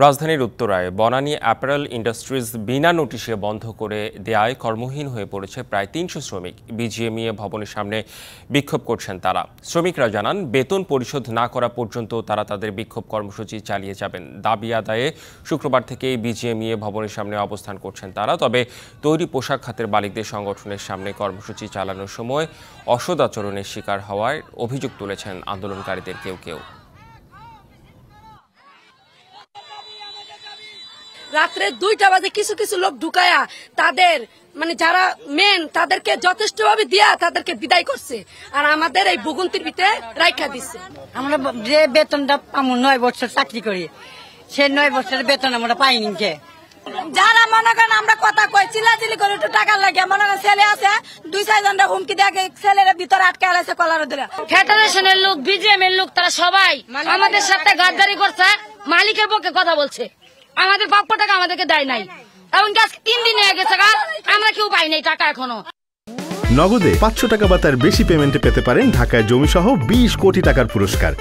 রাজধানীর উত্তরায় Banani apparel industries বিনা নোটিশে বন্ধ করে দেয়ায় কর্মহীন হয়ে পড়েছে প্রায় ৩০০ শ্রমিক। বিজিএমইএ ভবনের সামনে বিক্ষোভ করছেন তারা। শ্রমিকরা জানান, বেতন পরিশোধ না করা পর্যন্ত তারা তাদের বিক্ষোভ কর্মসূচি চালিয়ে যাবেন। দাবি আদায়ে শুক্রবার থেকেই বিজিএমইএ ভবনের সামনে অবস্থান করছেন তারা। তবে তৈরি পোশাক খাতের মালিকদের সংগঠনের সামনে কর্মসূচি চালানোর সময় অসদাচরণের শিকার হওয়ার অভিযোগ তুলেছেন আন্দোলনকারীদের কেউ কেউ। রাত্রে ২টা বাজে কিছু কিছু লোক ঢুকায়া তাদের যারা মেন তাদেরকে যথেষ্টভাবে দিয়া তাদেরকে বিদায় করছে, আর আমাদের এই ভুগুন্তির ভিতরে রাইখা দিচ্ছে। আমরা যে বেতনটা পাবো ৯ বছর চাকরি করি, সে ৯ বছরের বেতন আমরা পাইনি। কে যারা মনে করেন আমরা কথা কই চিল্লাচিল্লি করে একটু টাকা লাগে, মনে করেন ছেলে আছে ২-৪ জনটা হুমকি দেখে ছেলের ভিতরে আটকে আলাইছে কলার ধরে। ফেডারেশনের লোক, বিজিএম এর লোক, তারা সবাই আমাদের সাথে গাদ্দারি করছে, মালিকের পক্ষে কথা বলছে। আমাদের প্রাপ্য টাকা আমাদেরকে দেয় নাই, এমনকি আজকে ৩ দিন হয়ে গেছে, আমরা কেউ পাই নাই টাকা এখনো। নগদে ৫০০ টাকা বা তার বেশি পেমেন্টে পেতে পারেন ঢাকায় জমি সহ ২০ কোটি টাকার পুরস্কার।